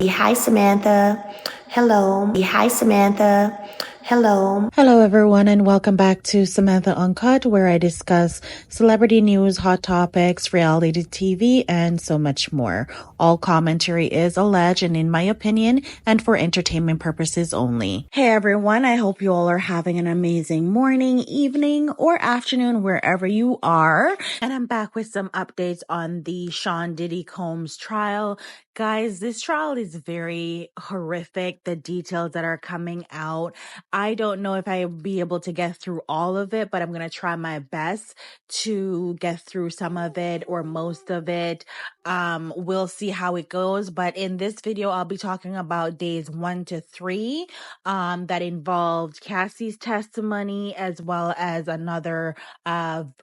Hi, Samantha. Hello. Hi, Samantha. Hello. Hello, everyone, and welcome back to Samantha Uncut, where I discuss celebrity news, hot topics, reality TV, and so much more. All commentary is alleged and in my opinion, and for entertainment purposes only. Hey, everyone. I hope you all are having an amazing morning, evening, or afternoon, wherever you are. And I'm back with some updates on the Sean Diddy Combs trial. Guys, this trial is very horrific. The details that are coming out. I don't know if I'll be able to get through all of it, but I'm going to try my best to get through some of it or most of it. We'll see how it goes. But in this video, I'll be talking about days 1 to 3 that involved Cassie's testimony as well as another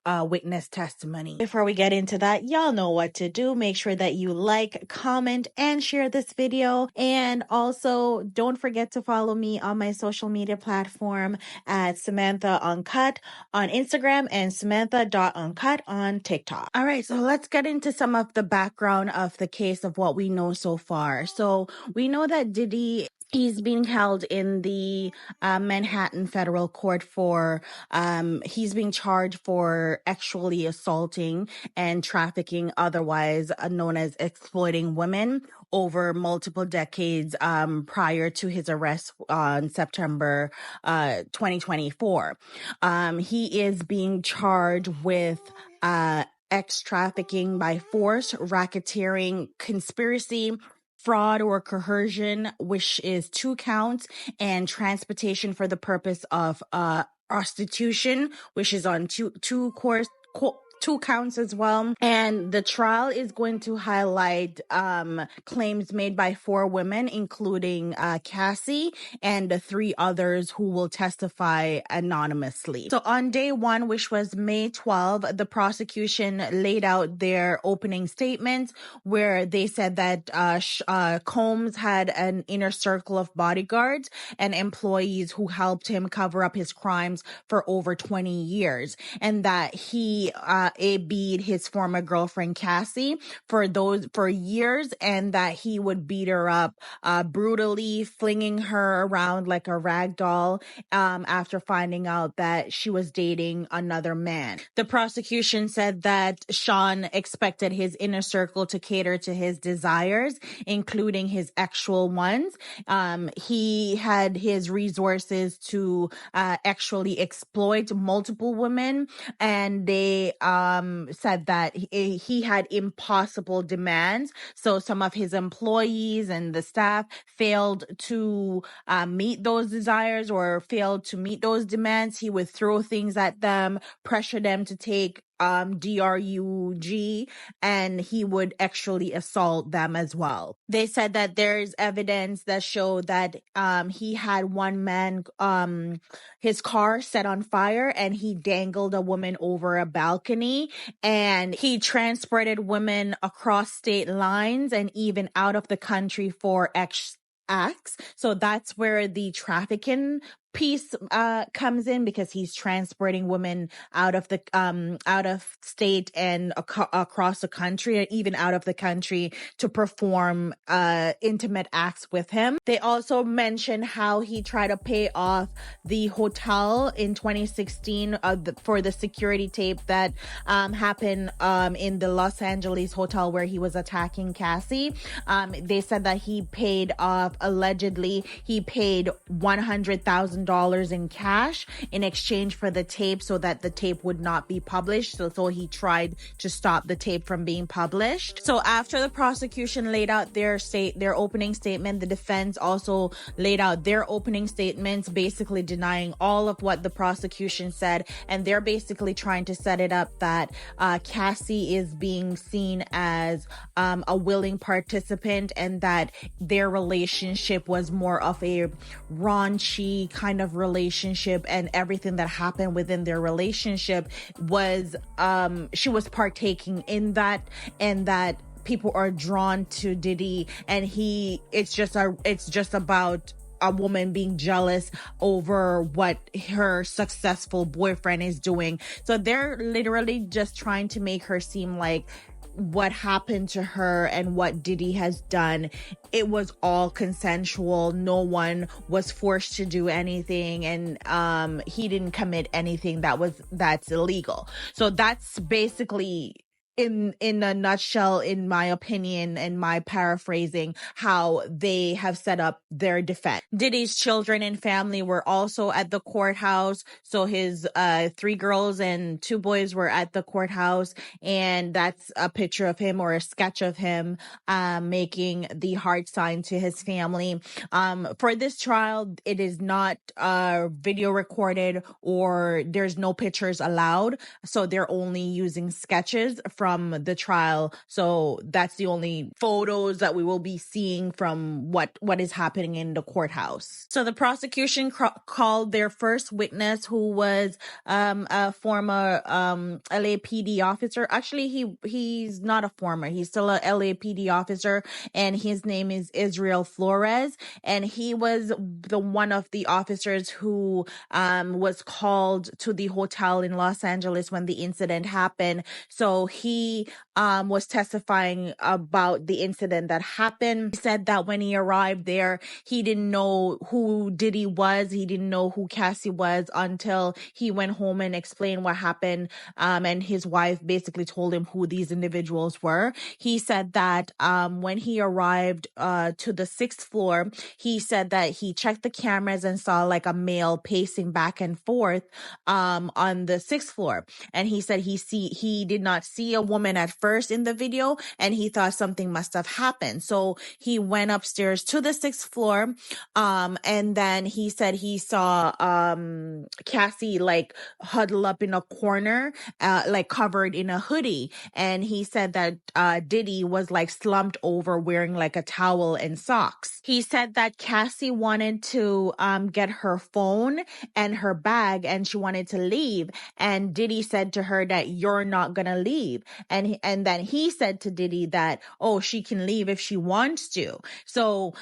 witness testimony. Before we get into that, y'all know what to do. Make sure that you like, comment, and share this video. And also, don't forget to follow me on my social media platform at Samantha Uncut on Instagram and Samantha.uncut on TikTok. All right, so let's get into some of the background of the case of what we know so far. So we know that Diddy, he's being held in the Manhattan federal court for he's being charged for actually assaulting and trafficking, otherwise known as exploiting women, over multiple decades prior to his arrest on September 2024. He is being charged with ex trafficking by force, racketeering, conspiracy, fraud or coercion, which is 2 counts, and transportation for the purpose of prostitution, which is on two counts as well. And the trial is going to highlight claims made by 4 women, including Cassie and the 3 others who will testify anonymously. So on day 1, which was May 12, the prosecution laid out their opening statements where they said that Combs had an inner circle of bodyguards and employees who helped him cover up his crimes for over 20 years, and that he AB'd his former girlfriend Cassie for years, and that he would beat her up brutally, flinging her around like a rag doll after finding out that she was dating another man. The prosecution said that Sean expected his inner circle to cater to his desires, including his actual ones. He had his resources to actually exploit multiple women, and they said that he had impossible demands. So some of his employees and the staff failed to meet those desires or failed to meet those demands. He would throw things at them, pressure them to take DRUG, and he would actually assault them as well. They said that there's evidence that showed that he had one man his car set on fire and he dangled a woman over a balcony, and he transported women across state lines and even out of the country for acts. So that's where the trafficking piece comes in, because he's transporting women out of state and across the country, and even out of the country, to perform intimate acts with him. They also mentioned how he tried to pay off the hotel in 2016 for the security tape that happened in the Los Angeles hotel where he was attacking Cassie. They said that he paid off, allegedly he paid $100,000 in cash in exchange for the tape, so that the tape would not be published. So he tried to stop the tape from being published. So after the prosecution laid out their opening statement, the defense also laid out their opening statements, basically denying all of what the prosecution said, and they're basically trying to set it up that Cassie is being seen as a willing participant, and that their relationship was more of a raunchy kind of relationship, and everything that happened within their relationship was she was partaking in that, and that people are drawn to Diddy, and it's just about a woman being jealous over what her successful boyfriend is doing. So they're literally just trying to make her seem like what happened to her and what Diddy has done, it was all consensual. No one was forced to do anything, and he didn't commit anything that's illegal. So that's basically, in a nutshell, in my opinion and my paraphrasing, how they have set up their defense. Diddy's children and family were also at the courthouse. So his 3 girls and 2 boys were at the courthouse, and that's a picture of him, or a sketch of him, making the heart sign to his family. For this trial, it is not video recorded, or there's no pictures allowed. So they're only using sketches from the trial. So that's the only photos that we will be seeing from what is happening in the courthouse. So the prosecution called their first witness, who was a former LAPD officer. Actually, he's not a former. He's still a LAPD officer, and his name is Israel Flores. And he was the one of the officers who was called to the hotel in Los Angeles when the incident happened. So he was testifying about the incident that happened. He said that when he arrived there, he didn't know who Diddy was. He didn't know who Cassie was until he went home and explained what happened. And his wife basically told him who these individuals were. He said that when he arrived to the 6th floor, he said that he checked the cameras and saw like a male pacing back and forth on the 6th floor. And he said he did not see a woman at first in the video, and he thought something must have happened. So he went upstairs to the 6th floor, and then he said he saw Cassie like huddle up in a corner, like covered in a hoodie. And he said that Diddy was like slumped over wearing like a towel and socks. He said that Cassie wanted to get her phone and her bag, and she wanted to leave. And Diddy said to her that you're not gonna leave. And then he said to Diddy that, oh, she can leave if she wants to. So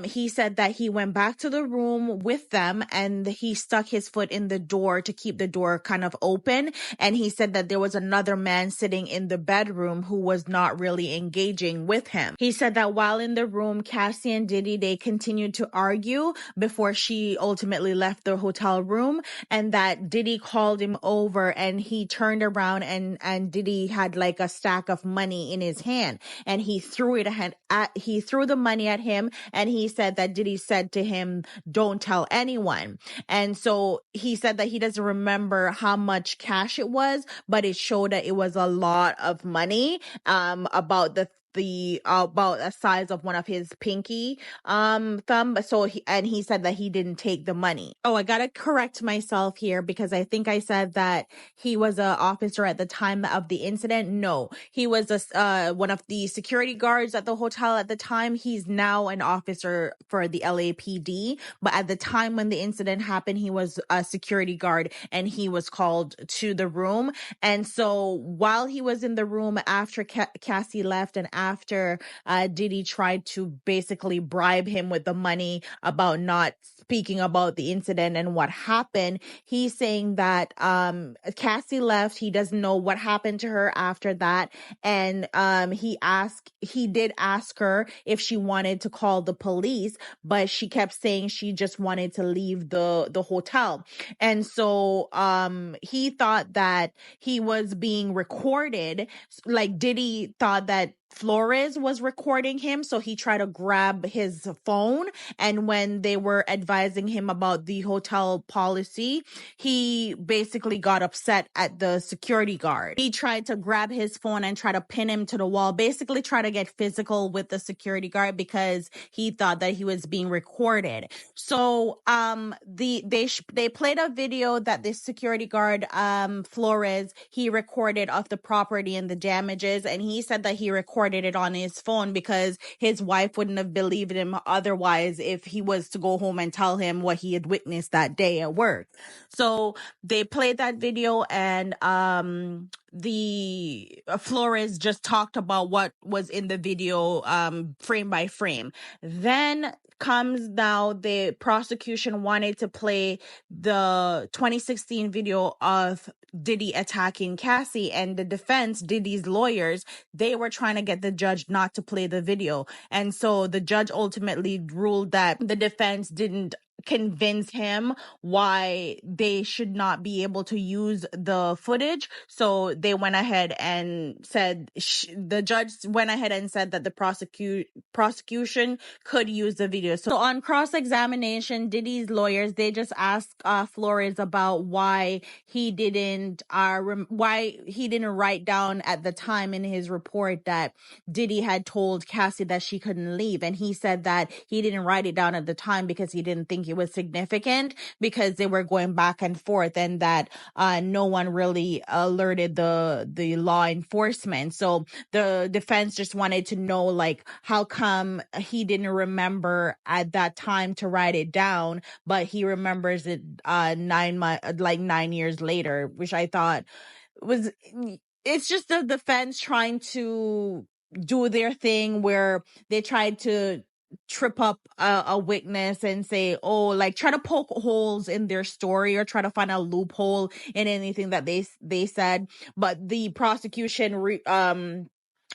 he said that he went back to the room with them, and he stuck his foot in the door to keep the door kind of open. And he said that there was another man sitting in the bedroom who was not really engaging with him. He said that while in the room, Cassie and Diddy, they continued to argue before she ultimately left the hotel room, and that Diddy called him over, and he turned around, and Diddy had like a stack of money in his hand, and he threw the money at him. And he said that Diddy said to him, don't tell anyone. And so he said that he doesn't remember how much cash it was, but it showed that it was a lot of money, about about the size of one of his pinky thumb. So he said that he didn't take the money. Oh, I gotta correct myself here, because I think I said that he was an officer at the time of the incident. No, he was one of the security guards at the hotel at the time. He's now an officer for the LAPD, but at the time when the incident happened, he was a security guard, and he was called to the room. And so while he was in the room, after Cassie left, and after Diddy tried to basically bribe him with the money about not speaking about the incident and what happened, he's saying that Cassie left. He doesn't know what happened to her after that. And he did ask her if she wanted to call the police, but she kept saying she just wanted to leave the hotel. And so he thought that he was being recorded. Like Diddy thought that Flores was recording him, so he tried to grab his phone. And when they were advising him about the hotel policy, he basically got upset at the security guard. He tried to grab his phone and try to pin him to the wall, basically try to get physical with the security guard, because he thought that he was being recorded. So they played a video that the security guard Flores, he recorded of the property and the damages, and he said that he recorded it on his phone because his wife wouldn't have believed him otherwise if he was to go home and tell him what he had witnessed that day at work. So they played that video, and the Flores just talked about what was in the video, frame by frame. Then comes now the prosecution wanted to play the 2016 video of Diddy attacking Cassie, and the defense, Diddy's lawyers, they were trying to get the judge not to play the video. And so the judge ultimately ruled that the defense didn't convince him why they should not be able to use the footage. So they went ahead and said, the judge went ahead and said that the prosecution could use the video. So on cross-examination, Diddy's lawyers, they just asked Flores about why he didn't write down at the time in his report that Diddy had told Cassie that she couldn't leave. And he said that he didn't write it down at the time because he didn't think it was significant, because they were going back and forth, and that no one really alerted the law enforcement. So the defense just wanted to know, like, how come he didn't remember at that time to write it down, but he remembers it 9 years later, which I thought was, it's just the defense trying to do their thing where they tried to trip up a witness and say, oh, like try to poke holes in their story or try to find a loophole in anything that they said. But the prosecution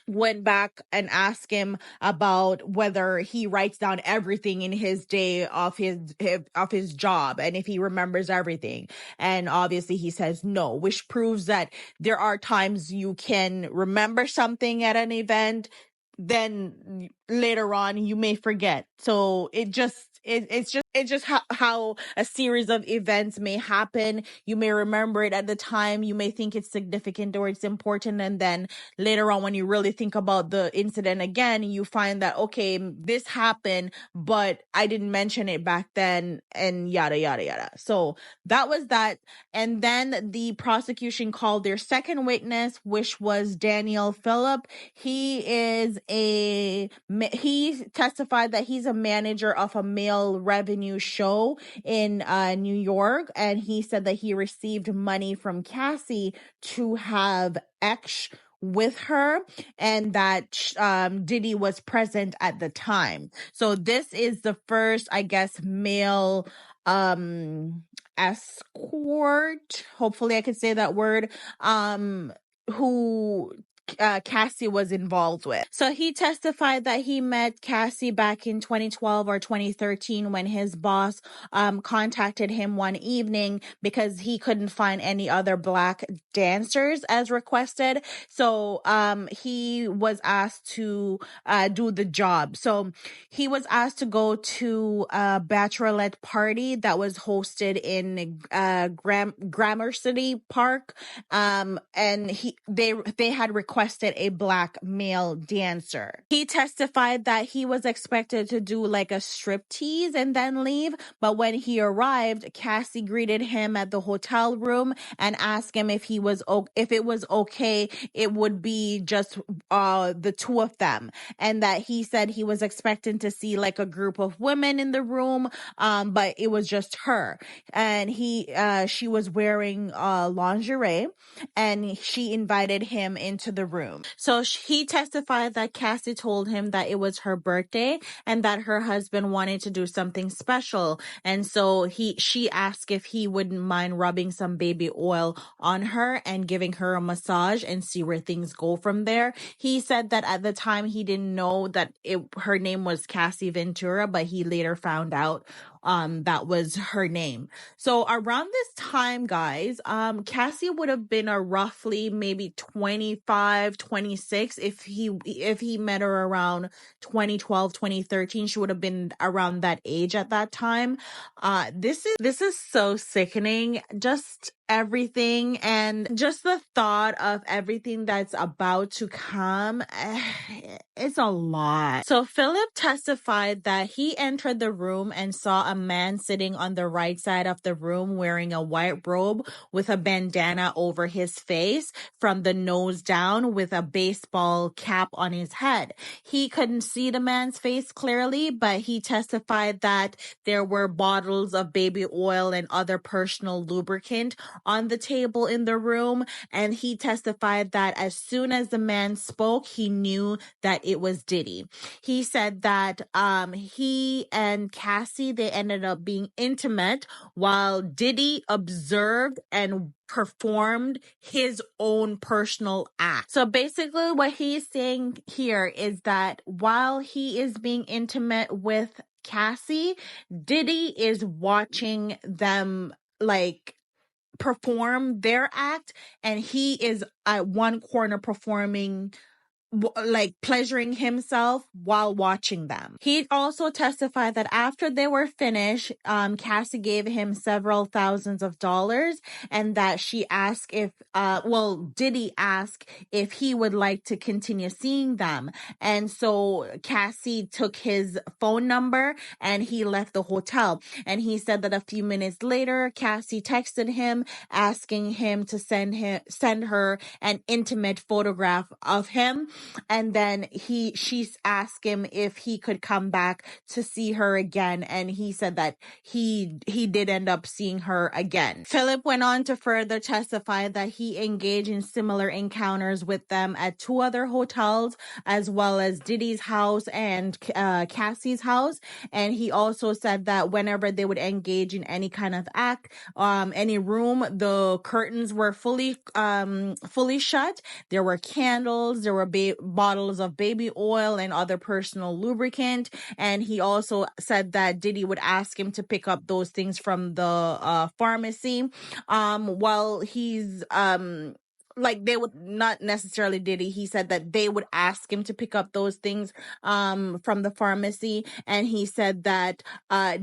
went back and asked him about whether he writes down everything in his day of his job and if he remembers everything. And obviously he says no, which proves that there are times you can remember something at an event, then later on you may forget. So it's just how a series of events may happen. You may remember it at the time, you may think it's significant or it's important, and then later on when you really think about the incident again, you find that, okay, this happened, but I didn't mention it back then, and yada yada yada. So that was that. And then the prosecution called their second witness, which was Daniel Phillip. He testified that he's a manager of a male revenue show in New York, and he said that he received money from Cassie to have X with her, and that Diddy was present at the time. So this is the first, I guess, male escort, hopefully I could say that word, who Cassie was involved with. So he testified that he met Cassie back in 2012 or 2013 when his boss contacted him one evening because he couldn't find any other black dancers as requested. So he was asked to do the job. So he was asked to go to a bachelorette party that was hosted in Gramercy Park, and they had requested a black male dancer. He testified that he was expected to do like a strip tease and then leave, but when he arrived, Cassie greeted him at the hotel room and asked him if it was okay, it would be just the two of them, and that he said he was expecting to see like a group of women in the room, but it was just her, and she was wearing lingerie, and she invited him into the room. So he testified that Cassie told him that it was her birthday and that her husband wanted to do something special. And so she asked if he wouldn't mind rubbing some baby oil on her and giving her a massage and see where things go from there. He said that at the time he didn't know that her name was Cassie Ventura, but he later found out that was her name. So around this time, guys, Cassie would have been a roughly maybe 25, 26. If he met her around 2012, 2013, she would have been around that age at that time. This is so sickening. Just everything, and just the thought of everything that's about to come, it's a lot. So Philip testified that he entered the room and saw a man sitting on the right side of the room wearing a white robe with a bandana over his face from the nose down, with a baseball cap on his head. He couldn't see the man's face clearly, but he testified that there were bottles of baby oil and other personal lubricant on the table in the room, and he testified that as soon as the man spoke, he knew that it was Diddy. He said that he and Cassie, they ended up being intimate while Diddy observed and performed his own personal act. So basically what he's saying here is that while he is being intimate with Cassie, Diddy is watching them like perform their act, and he is at one corner performing like pleasuring himself while watching them. He also testified that after they were finished, Cassie gave him several thousands of dollars, and that she asked if, Diddy asked if he would like to continue seeing them. And so Cassie took his phone number and he left the hotel. And he said that a few minutes later, Cassie texted him asking him to send her an intimate photograph of him. And then she asked him if he could come back to see her again. And he said that he did end up seeing her again. Philip went on to further testify that he engaged in similar encounters with them at 2 other hotels, as well as Diddy's house and Cassie's house. And he also said that whenever they would engage in any kind of act, any room, the curtains were fully shut. There were candles, there were bottles of baby oil and other personal lubricant. And he also said that Diddy would ask him to pick up those things from the pharmacy. While he's like they would not necessarily Diddy. He said that they would ask him to pick up those things from the pharmacy, and he said that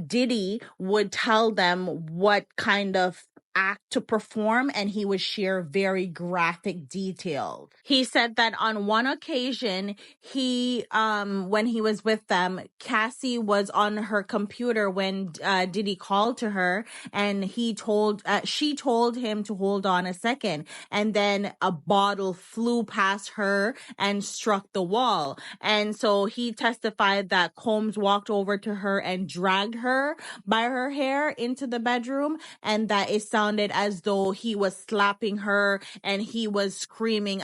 Diddy would tell them what kind of act to perform, and he would share very graphic details. He said that on one occasion, when he was with them, Cassie was on her computer when Diddy called to her, and she told him to hold on a second, and then a bottle flew past her and struck the wall. And so he testified that Combs walked over to her and dragged her by her hair into the bedroom, and that it sounded as though he was slapping her and he was screaming,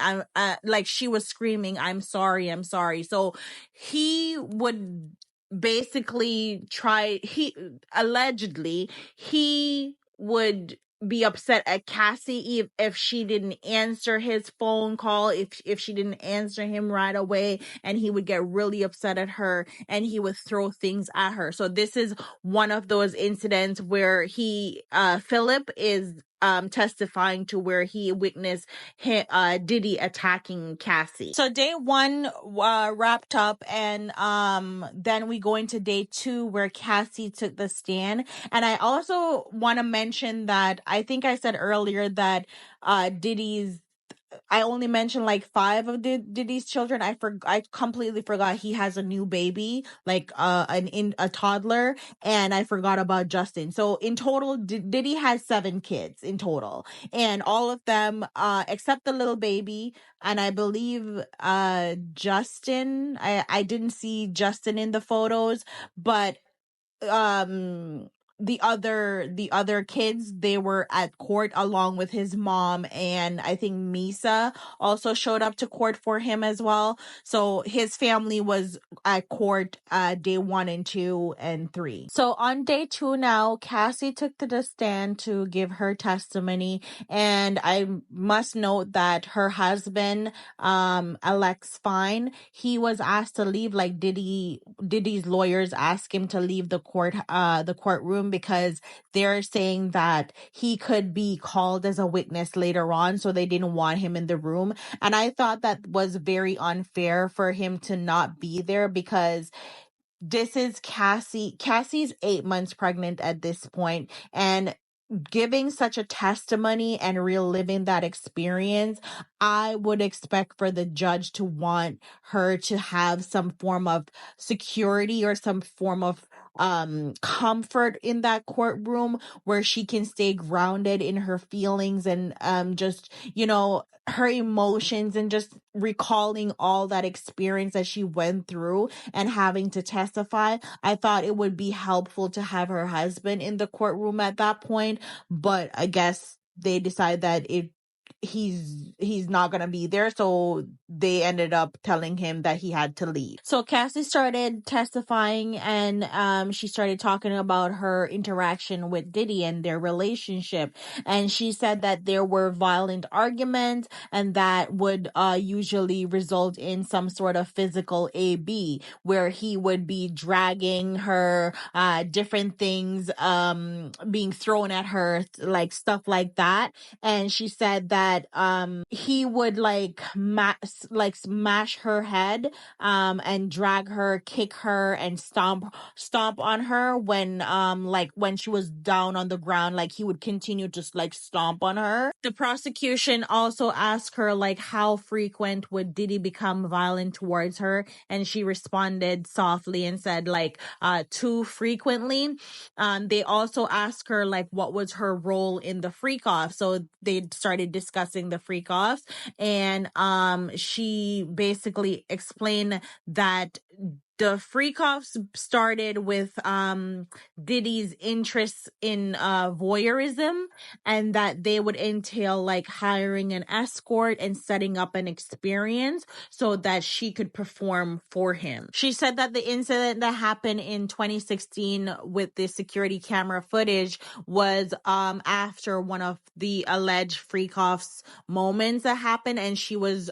like she was screaming, I'm sorry. So he would basically he would be upset at Cassie if she didn't answer his phone call, if she didn't answer him right away, and he would get really upset at her and he would throw things at her. So this is one of those incidents where Philip is testifying to where he witnessed Diddy attacking Cassie. So day 1 wrapped up, and then we go into day 2 where Cassie took the stand. And I also want to mention that I think I said earlier that I only mentioned like 5 of Diddy's children. I completely forgot he has a new baby, like a toddler, and I forgot about Justin. So in total, Diddy has 7 kids in total, and all of them, except the little baby, and I believe Justin. I didn't see Justin in the photos, but the other kids, they were at court along with his mom, and I think Misa also showed up to court for him as well. So his family was at court day 1 and 2 and 3. So on day 2 now, Cassie took to the stand to give her testimony, and I must note that her husband, Alex Fine, he was asked to leave. Like Diddy's lawyers asked him to leave the courtroom because they're saying that he could be called as a witness later on, so they didn't want him in the room. And I thought that was very unfair for him to not be there, because this is Cassie. Cassie's 8 months pregnant at this point, and giving such a testimony and reliving that experience, I would expect for the judge to want her to have some form of security or some form of comfort in that courtroom where she can stay grounded in her feelings and just, her emotions, and just recalling all that experience that she went through and having to testify. I thought it would be helpful to have her husband in the courtroom at that point, but I guess they decide that he's not gonna be there, so they ended up telling him that he had to leave. So Cassie started testifying, and she started talking about her interaction with Diddy and their relationship, and she said that there were violent arguments, and that would usually result in some sort of physical AB, where he would be dragging her, different things being thrown at her, like stuff like that. And she said that he would like smash her head, and drag her, kick her, and stomp on her when she was down on the ground. Like, he would continue to like stomp on her. The prosecution also asked her like how frequent would Diddy become violent towards her, and she responded softly and said like too frequently. They also asked her like what was her role in the freak off. So they started discussing the freak offs, and she basically explained that the freak offs started with Diddy's interest in voyeurism, and that they would entail like hiring an escort and setting up an experience so that she could perform for him. She said that the incident that happened in 2016 with the security camera footage was after one of the alleged freak offs moments that happened, and she was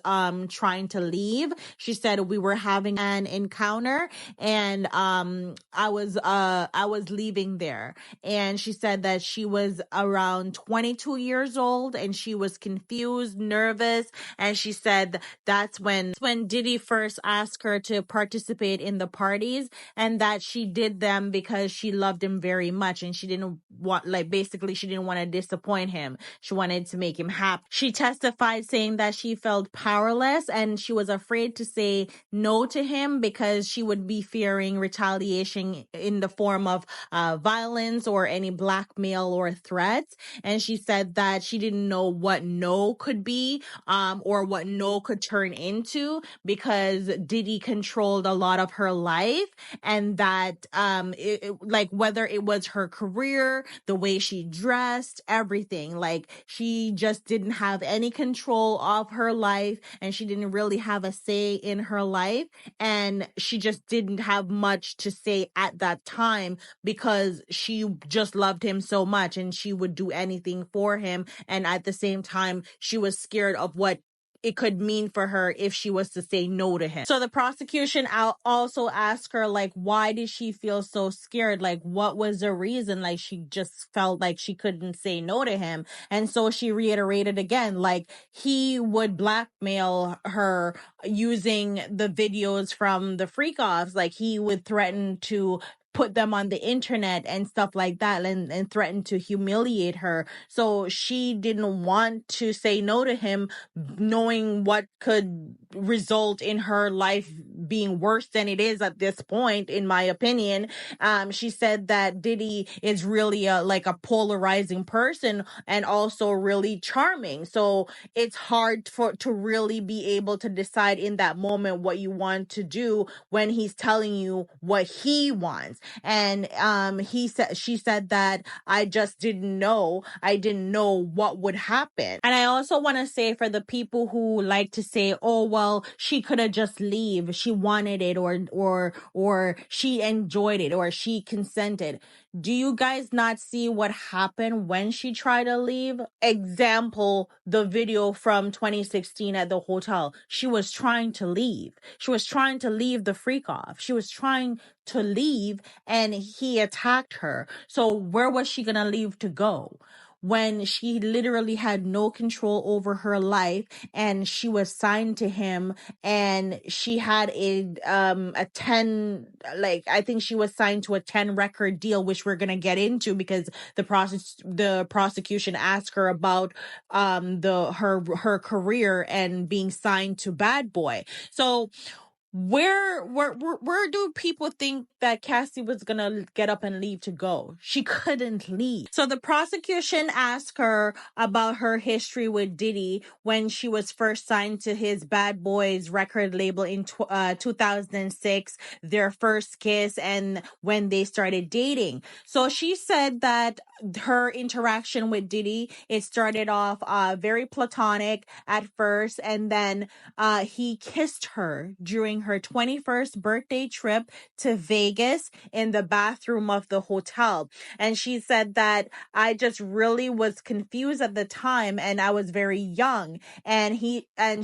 trying to leave. She said, we were having an encounter, and I was leaving there. And she said that she was around 22 years old, and she was confused, nervous, and she said that's when Diddy first asked her to participate in the parties, and that she did them because she loved him very much, and she didn't want, like, basically she didn't want to disappoint him. She wanted to make him happy. She testified saying that she felt powerless, and she was afraid to say no to him because she would be fearing retaliation in the form of violence or any blackmail or threats. And she said that she didn't know what no could be, or what no could turn into, because Diddy controlled a lot of her life, and that like whether it was her career, the way she dressed, everything, like she just didn't have any control of her life, and she didn't really have a say in her life, and she just didn't have much to say at that time because she just loved him so much, and she would do anything for him, and at the same time she was scared of what it could mean for her if she was to say no to him. So the prosecution also asked her, like, why did she feel so scared? Like, what was the reason? Like, she just felt like she couldn't say no to him. And so she reiterated again, like, he would blackmail her using the videos from the freak offs. Like, he would threaten to put them on the internet and stuff like that, and threaten to humiliate her. So she didn't want to say no to him, knowing what could result in her life being worse than it is at this point, in my opinion. She said that Diddy is really like a polarizing person, and also really charming. So it's hard to really be able to decide in that moment what you want to do when he's telling you what he wants. And she said that I just didn't know. I didn't know what would happen. And I also want to say, for the people who like to say, oh well, she could have just leave, she wanted it, or she enjoyed it, or she consented. Do you guys not see what happened when she tried to leave? Example, the video from 2016 at the hotel. She was trying to leave. She was trying to leave the freak off. She was trying to leave, and he attacked her. So where was she gonna leave to go when she literally had no control over her life, and she was signed to him, and she had a 10, like, I think she was signed to a 10 record deal, which we're going to get into because the prosecution asked her about her career and being signed to Bad Boy. So where do people think that Cassie was gonna get up and leave to go? She couldn't leave. So the prosecution asked her about her history with Diddy when she was first signed to his Bad Boys record label in 2006, their first kiss, and when they started dating. So she said that her interaction with Diddy, it started off very platonic at first, and then he kissed her during her 21st birthday trip to Vegas in the bathroom of the hotel. And she said that I just really was confused at the time and I was very young. And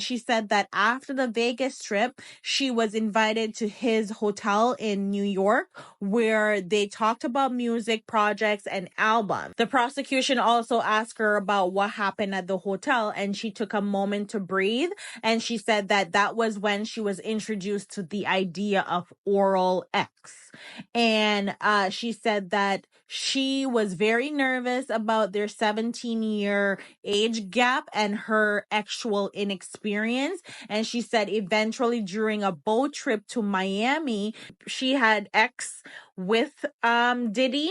she said that after the Vegas trip, she was invited to his hotel in New York where they talked about music projects and albums. The prosecution also asked her about what happened at the hotel, and she took a moment to breathe, and she said that that was when she was introduced to the idea of oral X. And she said that she was very nervous about their 17-year age gap and her actual inexperience. And she said eventually during a boat trip to Miami, she had X with Diddy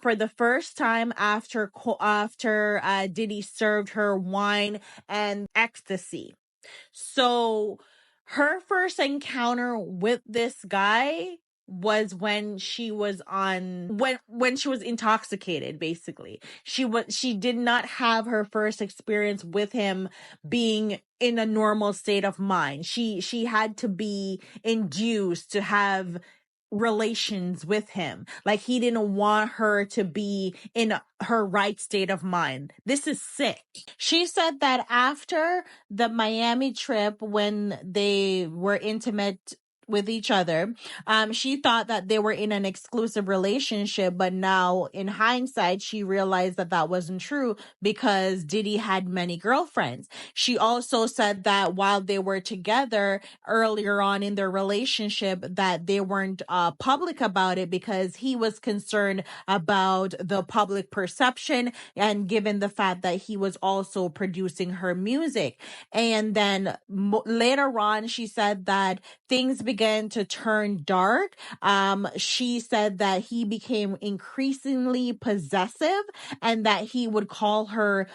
for the first time after Diddy served her wine and ecstasy. So her first encounter with this guy was when she was when she was intoxicated. Basically, she did not have her first experience with him being in a normal state of mind. She had to be induced to have relations with him. Like, he didn't want her to be in her right state of mind. This is sick. She said that after the Miami trip, when they were intimate with each other, she thought that they were in an exclusive relationship, but now in hindsight, she realized that that wasn't true because Diddy had many girlfriends. She also said that while they were together earlier on in their relationship, that they weren't public about it because he was concerned about the public perception, and given the fact that he was also producing her music. And then later on, she said that things began to turn dark. She said that he became increasingly possessive and that he would call her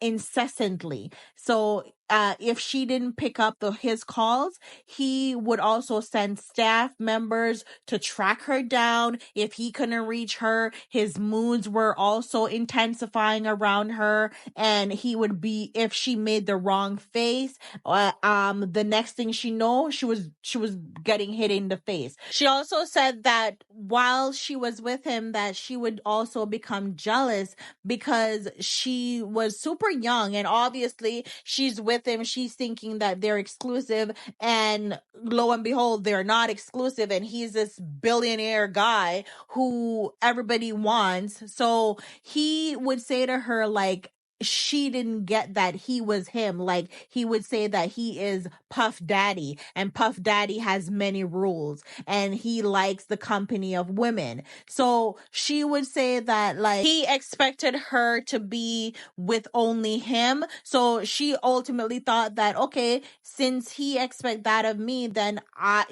incessantly. So if she didn't pick up his calls, he would also send staff members to track her down. If he couldn't reach her, his moods were also intensifying around her, and he would be, if she made the wrong face, the next thing she know, she was getting hit in the face. She also said that while she was with him, that she would also become jealous because she was super young, and obviously she's with him, she's thinking that they're exclusive, and lo and behold, they're not exclusive, and he's this billionaire guy who everybody wants. So he would say to her, like, she didn't get that he was him. Like, he would say that he is Puff Daddy, and Puff Daddy has many rules, and he likes the company of women. So she would say that, like, he expected her to be with only him. So she ultimately thought that, okay, since he expect that of me, then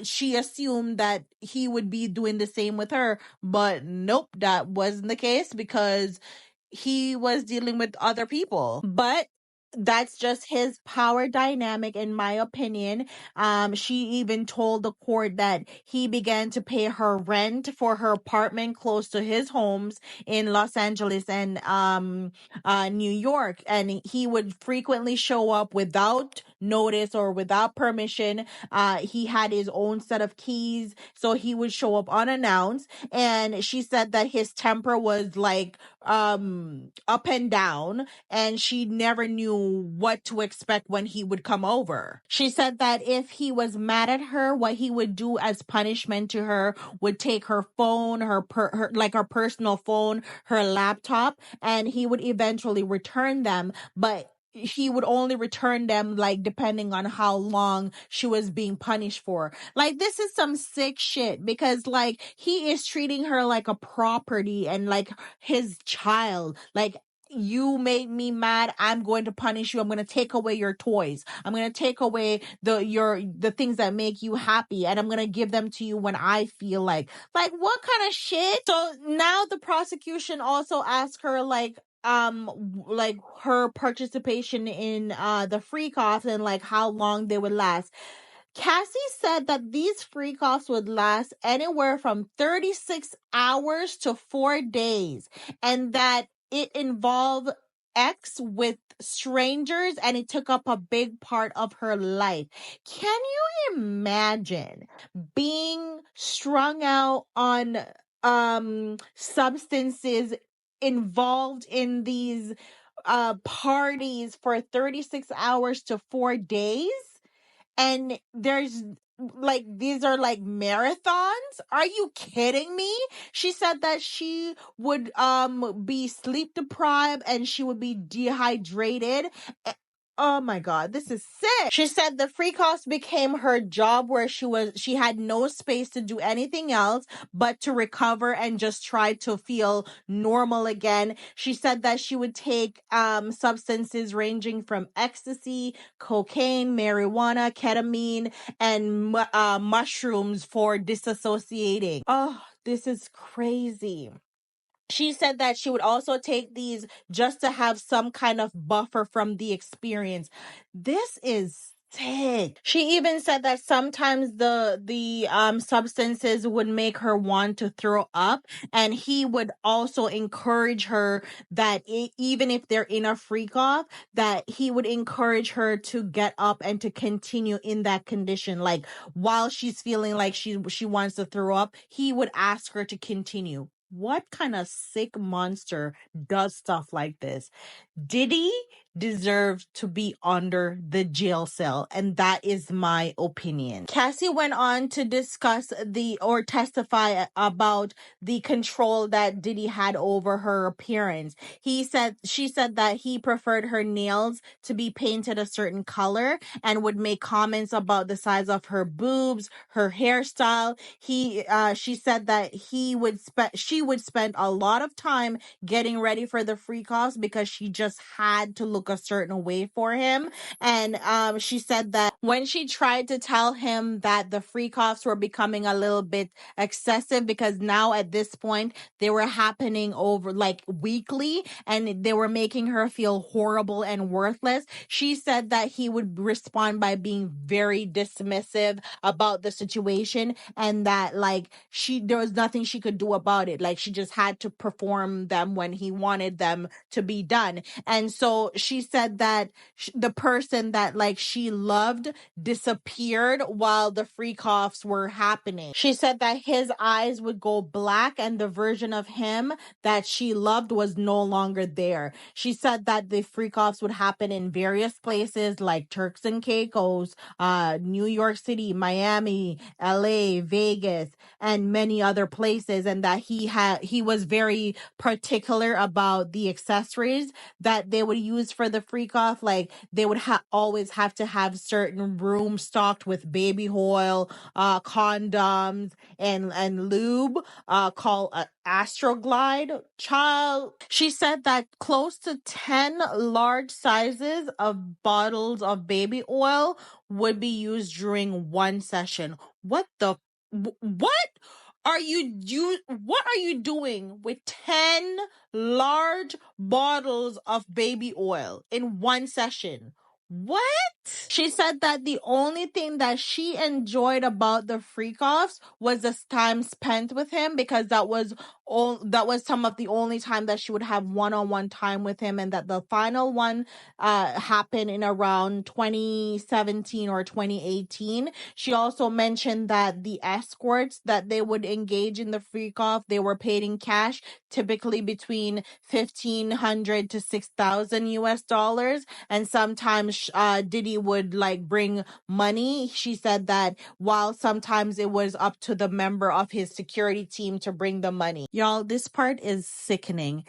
she assumed that he would be doing the same with her. But nope, that wasn't the case because he was dealing with other people. But that's just his power dynamic, in my opinion. She even told the court that he began to pay her rent for her apartment close to his homes in Los Angeles and New York, and he would frequently show up without notice or without permission. He had his own set of keys, so he would show up unannounced. And she said that his temper was like up and down, and she never knew what to expect when he would come over. She said that if he was mad at her, what he would do as punishment to her would take her phone, her personal phone, her laptop, and he would eventually return them. But he would only return them, like, depending on how long she was being punished for. Like, this is some sick shit, because, like, he is treating her like a property and like his child. Like, you made me mad, I'm going to punish you. I'm going to take away your toys. I'm going to take away the things that make you happy, and I'm going to give them to you when I feel like what kind of shit? So now the prosecution also asked her like her participation in the freak offs and like how long they would last. Cassie said that these freak offs would last anywhere from 36 hours to 4 days, and that it involved X with strangers and it took up a big part of her life. Can you imagine being strung out on substances, involved in these parties for 36 hours to 4 days? And there's like, these are like marathons? Are you kidding me? She said that she would be sleep deprived and she would be dehydrated. Oh my God, this is sick. She said the free cost became her job, where she had no space to do anything else but to recover and just try to feel normal again. She said that she would take substances ranging from ecstasy, cocaine, marijuana, ketamine, and mushrooms for disassociating. Oh, this is crazy. She said that she would also take these just to have some kind of buffer from the experience. This is sick. She even said that sometimes the substances would make her want to throw up, and he would also encourage her that even if they're in a freak off, that he would encourage her to get up and to continue in that condition. Like, while she's feeling like she wants to throw up, he would ask her to continue. What kind of sick monster does stuff like this? Diddy deserves to be under the jail cell, and that is my opinion. Cassie went on to discuss testify about the control that Diddy had over her appearance. She said that he preferred her nails to be painted a certain color and would make comments about the size of her boobs, her hairstyle. She said that she would spend a lot of time getting ready for the freak offs because she just had to look a certain way for him. And she said that when she tried to tell him that the freak offs were becoming a little bit excessive, because now at this point they were happening over like weekly and they were making her feel horrible and worthless, she said that he would respond by being very dismissive about the situation, and that like there was nothing she could do about it. Like, she just had to perform them when he wanted them to be done. And so she said that the person that like she loved disappeared while the freak offs were happening. She said that his eyes would go black and the version of him that she loved was no longer there. She said that the freak offs would happen in various places like Turks and Caicos, New York City, Miami, LA, Vegas, and many other places, and that he was very particular about the accessories that they would use for the freak off. Like, they would always have to have certain rooms stocked with baby oil, condoms, and lube, called Astroglide. Child, she said that close to 10 large sizes of bottles of baby oil would be used during one session. What the what are you doing with 10 large bottles of baby oil in one session? What? She said that the only thing that she enjoyed about the freak offs was the time spent with him, because that was some of the only time that she would have one-on-one time with him, and that the final one happened in around 2017 or 2018. She also mentioned that the escorts that they would engage in the freak off, they were paid in cash, typically between $1,500 to $6,000 US, and sometimes Diddy would like bring money. She said that while sometimes it was up to the member of his security team to bring the money. Y'all, this part is sickening.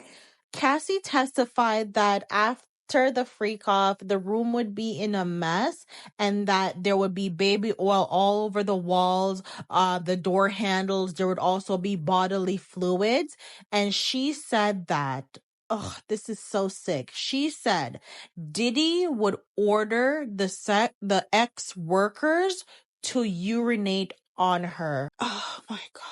Cassie testified that after the freak off, the room would be in a mess, and that there would be baby oil all over the walls, the door handles. There would also be bodily fluids. And she said that ugh, this is so sick. She said Diddy would order the ex-workers to urinate on her. Oh my God.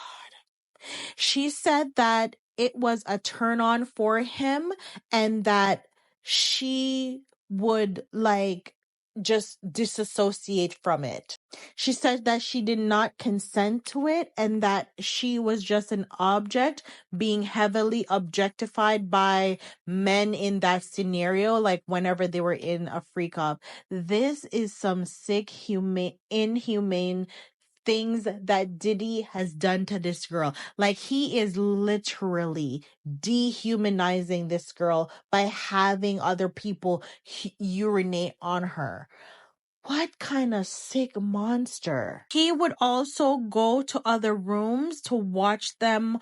She said that it was a turn on for him and that she would like just disassociate from it. She said that she did not consent to it and that she was just an object being heavily objectified by men in that scenario, like whenever they were in a freak off. This is some sick, inhumane things that Diddy has done to this girl. Like he is literally dehumanizing this girl by having other people urinate on her. What kind of sick monster? He would also go to other rooms to watch them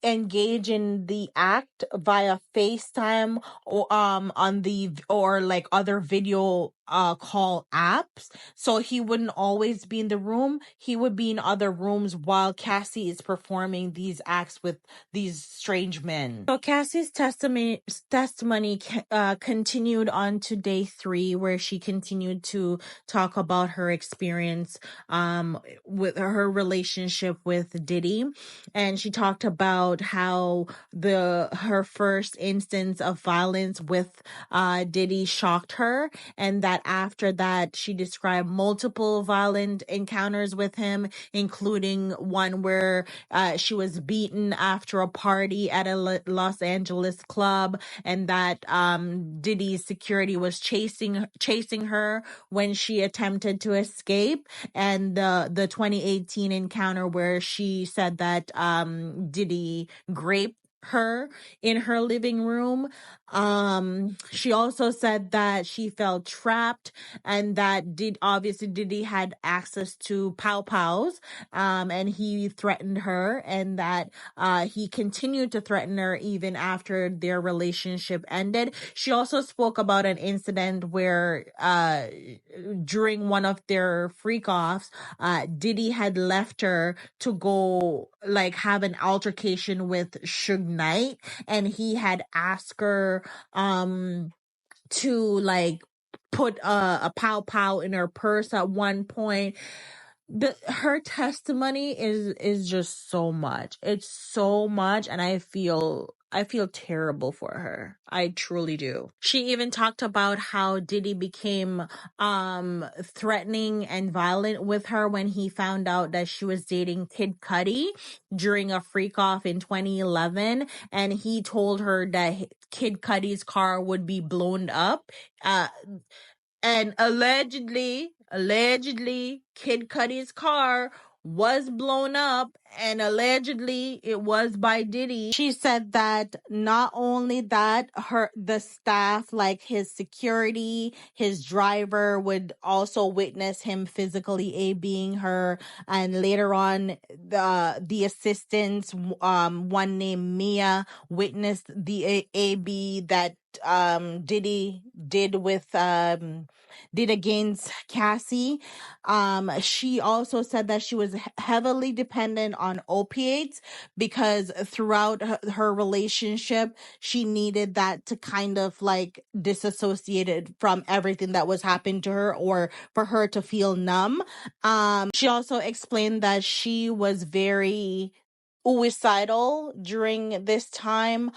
engage in the act via FaceTime or on the or like other video call apps. So he wouldn't always be in the room. He would be in other rooms while Cassie is performing these acts with these strange men. So Cassie's testimony continued on to day 3, where she continued to talk about her experience with her relationship with Diddy. And she talked about how her first instance of violence with Diddy shocked her, and that after that she described multiple violent encounters with him, including one where she was beaten after a party at a Los Angeles club, and that Diddy's security was chasing her when she attempted to escape, and the 2018 encounter where she said that Diddy raped her in her living room. She also said that she felt trapped and that obviously Diddy had access to Pow Pows, and he threatened her, and that he continued to threaten her even after their relationship ended. She also spoke about an incident where during one of their freak offs, Diddy had left her to go like have an altercation with Suge Knight, and he had asked her to like put a pow pow in her purse at one point. Her testimony is just so much. It's so much, and I feel terrible for her. I truly do. She even talked about how Diddy became threatening and violent with her when he found out that she was dating Kid Cudi during a freak off in 2011, and he told her that Kid Cudi's car would be blown up. And allegedly, Kid Cudi's car was blown up, and allegedly it was by Diddy. She said that not only that, the staff, like his security, his driver, would also witness him physically ABing her, and later on the assistants, one named Mia, witnessed the AB that Diddy did against Cassie. She also said that she was heavily dependent on opiates because throughout her relationship, she needed that to kind of like disassociate it from everything that was happening to her, or for her to feel numb. She also explained that she was very suicidal during this time,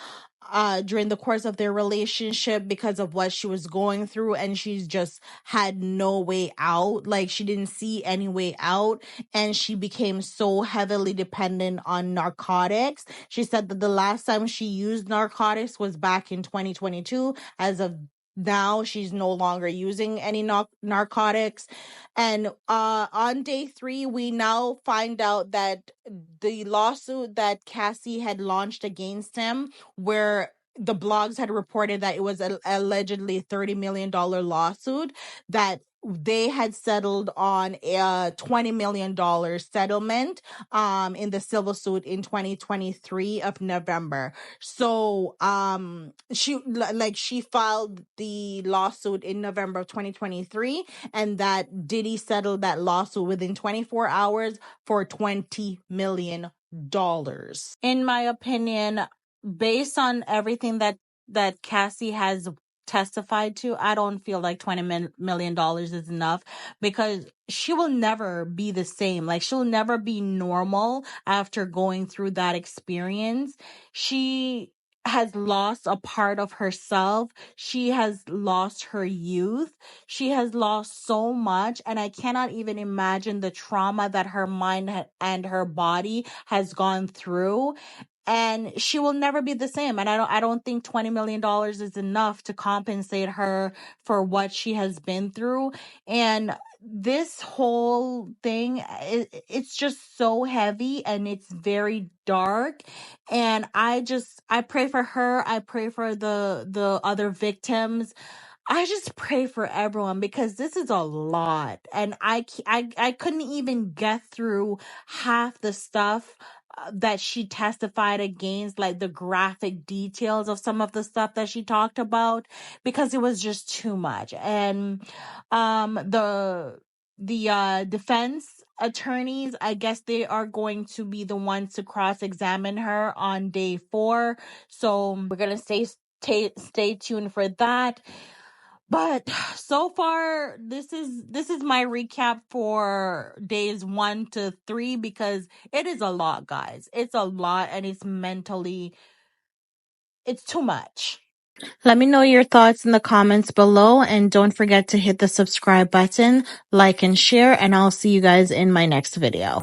during the course of their relationship, because of what she was going through, and she's just had no way out. Like she didn't see any way out, and she became so heavily dependent on narcotics. She said that the last time she used narcotics was back in 2022. As of now, she's no longer using any narcotics. And on day 3, we now find out that the lawsuit that Cassie had launched against him, where the blogs had reported that it was allegedly $30 million lawsuit, that they had settled on a $20 million settlement in the civil suit in 2023 of November. So she filed the lawsuit in November of 2023, and that Diddy settled that lawsuit within 24 hours for $20 million. In my opinion, based on everything that that Cassie has testified to, I don't feel like $20 million is enough, because she will never be the same. Like, she'll never be normal after going through that experience. She has lost a part of herself. She has lost her youth. She has lost so much, and I cannot even imagine the trauma that her mind and her body has gone through, and she will never be the same. And I don't think $20 million is enough to compensate her for what she has been through. And this whole thing, it's just so heavy and it's very dark. And I pray for her. I pray for the other victims. I just pray for everyone, because this is a lot, and I couldn't even get through half the stuff that she testified against, like the graphic details of some of the stuff that she talked about, because it was just too much. And the defense attorneys, I guess they are going to be the ones to cross-examine her on day 4, so we're gonna stay tuned for that. But so far, this is my recap for days 1 to 3, because it is a lot, guys. It's a lot, and it's too much. Let me know your thoughts in the comments below, and don't forget to hit the subscribe button, like and share, and I'll see you guys in my next video.